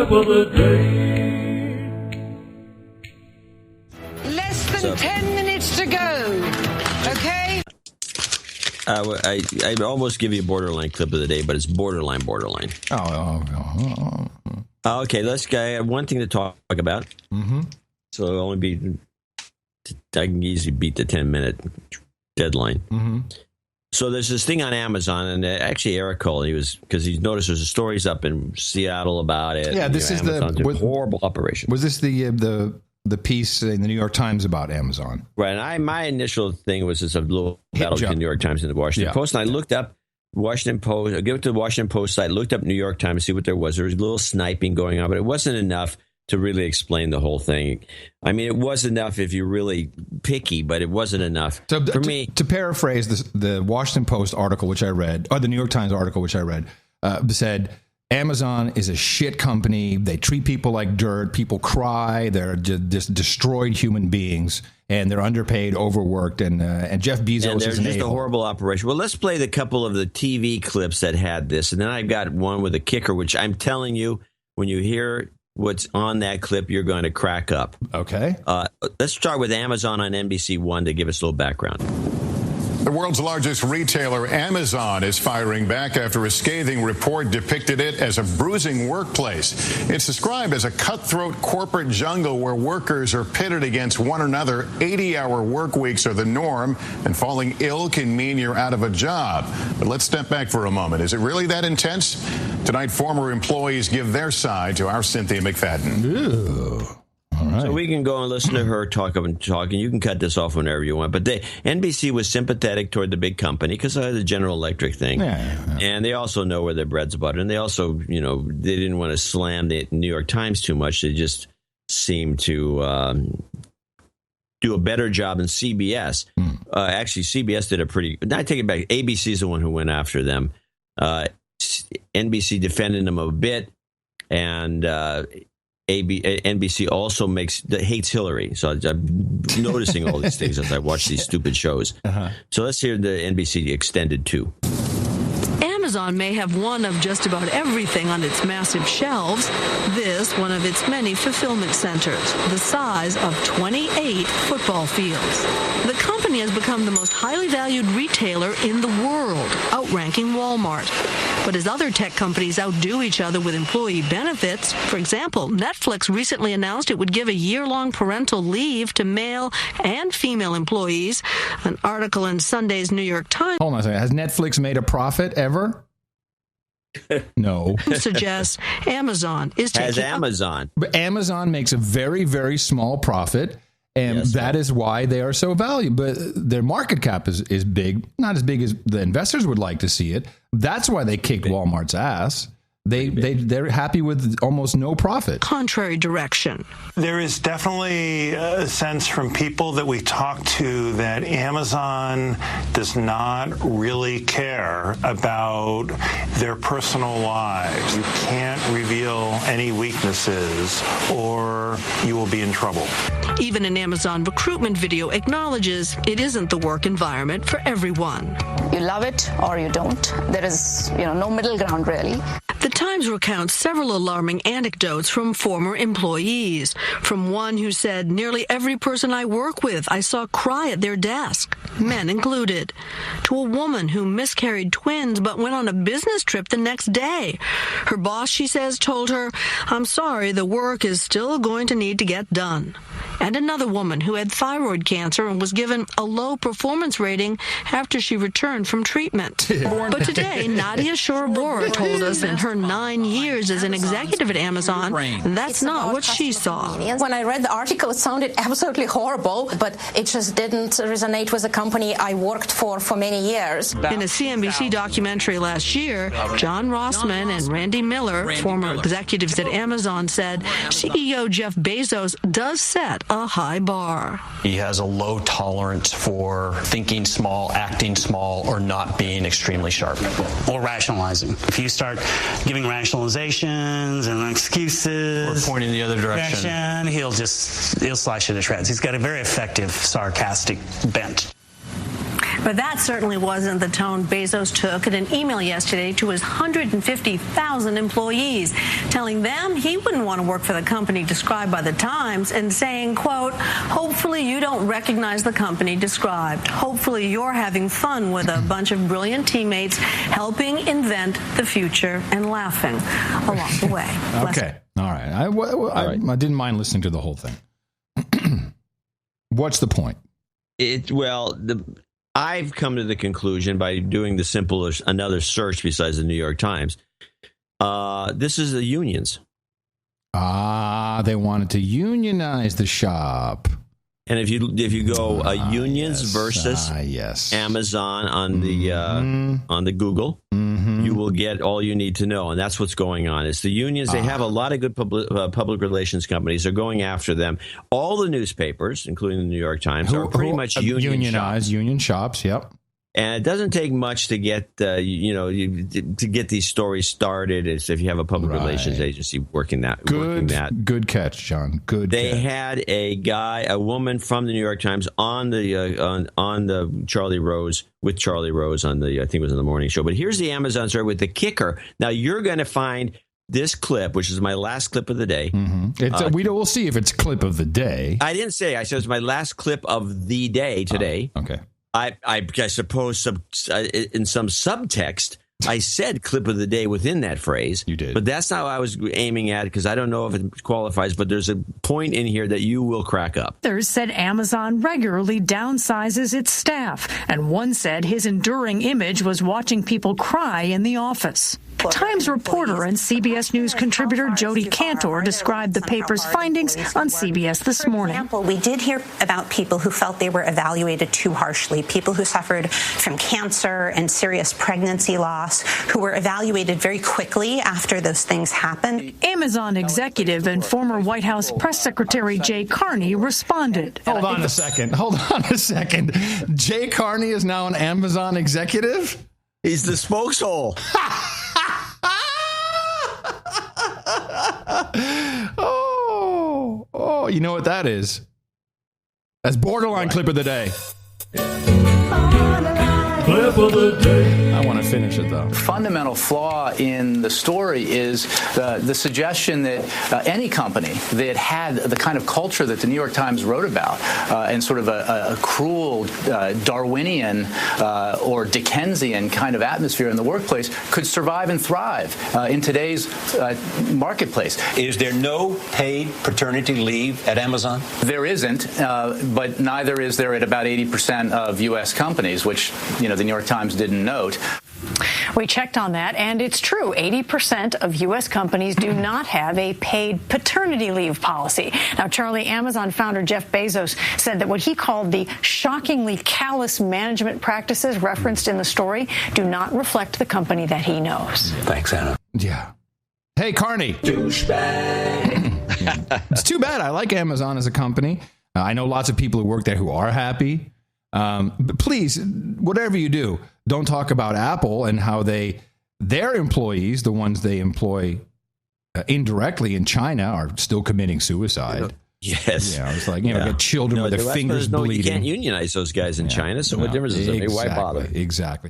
clip of the day. Less than 10 minutes to go. Okay? I almost give you a borderline clip of the day, but it's borderline. Okay, let's go. I have one thing to talk about. Mm-hmm. So it'll only be, I can easily beat the 10-minute deadline. Mm-hmm. So there's this thing on Amazon, and actually Eric called. Because he's noticed there's stories up in Seattle about it. Yeah, this is the horrible operation. Was this the piece in the New York Times about Amazon? Right. And my initial thing was just a little battle between the New York Times and the Washington Post, and I looked up Washington Post. I went to the Washington Post site, looked up New York Times, see what there was. There was a little sniping going on, but it wasn't enough to really explain the whole thing. I mean, it was enough if you're really picky, but it wasn't enough for me. To paraphrase the Washington Post article, which I read, or the New York Times article, which I read, said Amazon is a shit company. They treat people like dirt. People cry. They're just destroyed human beings, and they're underpaid, overworked, and Jeff Bezos is just a horrible operation. Well, let's play the couple of the TV clips that had this, and then I've got one with a kicker, which I'm telling you, when you hear what's on that clip, you're going to crack up. Okay. Let's start with Amazon on NBC1 to give us a little background. The world's largest retailer, Amazon, is firing back after a scathing report depicted it as a bruising workplace. It's described as a cutthroat corporate jungle where workers are pitted against one another. 80-hour work weeks are the norm, and falling ill can mean you're out of a job. But let's step back for a moment. Is it really that intense? Tonight, former employees give their side to our Cynthia McFadden. Ooh. All right. So we can go and listen to her talk, and you can cut this off whenever you want. But NBC was sympathetic toward the big company because of the General Electric thing. Yeah. And they also know where their bread's buttered. And they also, they didn't want to slam the New York Times too much. They just seemed to do a better job than CBS. Actually, CBS did I take it back. ABC is the one who went after them. NBC defended them a bit. And NBC also hates Hillary. So I'm noticing all these things as I watch these stupid shows. Uh-huh. So let's hear the NBC extended too. Amazon may have one of just about everything on its massive shelves. This, one of its many fulfillment centers, the size of 28 football fields. The company has become the most highly valued retailer in the world, outranking Walmart. But as other tech companies outdo each other with employee benefits, for example, Netflix recently announced it would give a year-long parental leave to male and female employees. An article in Sunday's New York Times. Hold on a second. Has Netflix made a profit ever? No. Suggests Amazon is taking... As Amazon. But Amazon makes a very, very small profit, and that is why they are so valuable. But their market cap is big, not as big as the investors would like to see it. That's why they kicked Walmart's ass. They're happy with almost no profit. Contrary direction. There is definitely a sense from people that we talk to that Amazon does not really care about their personal lives. You can't reveal any weaknesses or you will be in trouble. Even an Amazon recruitment video acknowledges it isn't the work environment for everyone. You love it or you don't. There is, no middle ground, really. The Times recounts several alarming anecdotes from former employees. From one who said, nearly every person I work with I saw cry at their desk, men included. To a woman who miscarried twins but went on a business trip the next day. Her boss, she says, told her, I'm sorry, the work is still going to need to get done. And another woman who had thyroid cancer and was given a low performance rating after she returned from treatment. But today, Nadia Shorobora told us in her 9 years as an executive at Amazon, that's not what she saw. When I read the article, it sounded absolutely horrible, but it just didn't resonate with the company I worked for many years. In a CNBC documentary last year, John Rossman and Randy Miller, former executives at Amazon, said CEO Jeff Bezos does set a high bar. He has a low tolerance for thinking small, acting small, or not being extremely sharp. Or rationalizing. If you start giving rationalizations and excuses, or pointing the other direction, he'll slice you to shreds. He's got a very effective sarcastic bent. But that certainly wasn't the tone Bezos took in an email yesterday to his 150,000 employees, telling them he wouldn't want to work for the company described by the Times and saying, quote, hopefully you don't recognize the company described. Hopefully you're having fun with a bunch of brilliant teammates helping invent the future and laughing along the way. Okay. All right. I didn't mind listening to the whole thing. What's the point? I've come to the conclusion by doing the simplest another search besides the New York Times. This is the unions. They wanted to unionize the shop. And if you go unions versus Amazon on the Google, you will get all you need to know, and that's what's going on. It's the unions. They have a lot of good public relations companies. They're going after them. All the newspapers, including the New York Times, are pretty much unionized. Union shops. Yep. And it doesn't take much to get to get these stories started. Is if you have a public relations agency working that. Good catch, John. They had a woman from the New York Times on the Charlie Rose on the I think it was in the morning show. But here's the Amazon story with the kicker. Now you're going to find this clip, which is my last clip of the day. Mm-hmm. We'll see if it's clip of the day. I didn't say. I said it's my last clip of the day today. Okay. I suppose in some subtext, I said clip of the day within that phrase. You did. But that's not what I was aiming at, because I don't know if it qualifies, but there's a point in here that you will crack up. Others said Amazon regularly downsizes its staff, and one said his enduring image was watching people cry in the office. Times reporter and CBS News contributor Jody Cantor described the paper's findings on CBS This Morning. For example, we did hear about people who felt they were evaluated too harshly, people who suffered from cancer and serious pregnancy loss, who were evaluated very quickly after those things happened. Amazon executive and former White House press secretary Jay Carney responded. Hold on a second. Jay Carney is now an Amazon executive? He's the spokeshole. Oh, you know what that is? That's borderline clip of the day. Clip of the day. I want to finish it, though. Fundamental flaw in the story is the suggestion that any company that had the kind of culture that the New York Times wrote about and sort of a cruel Darwinian or Dickensian kind of atmosphere in the workplace could survive and thrive in today's marketplace. Is there no paid paternity leave at Amazon? There isn't, but neither is there at about 80% of U.S. companies, which, the New York Times didn't note. We checked on that, and it's true. 80% of U.S. companies do not have a paid paternity leave policy. Now, Charlie, Amazon founder Jeff Bezos said that what he called the shockingly callous management practices referenced in the story do not reflect the company that he knows. Thanks, Anna. Yeah. Hey, Carney. Douchebag. It's too bad. I like Amazon as a company. I know lots of people who work there who are happy. But please, whatever you do, don't talk about Apple and how their employees, the ones they employ indirectly in China, are still committing suicide. Yes. Yeah, it's like, got children with their fingers bleeding. You can't unionize those guys in China, so what difference does it make? Why bother? Exactly.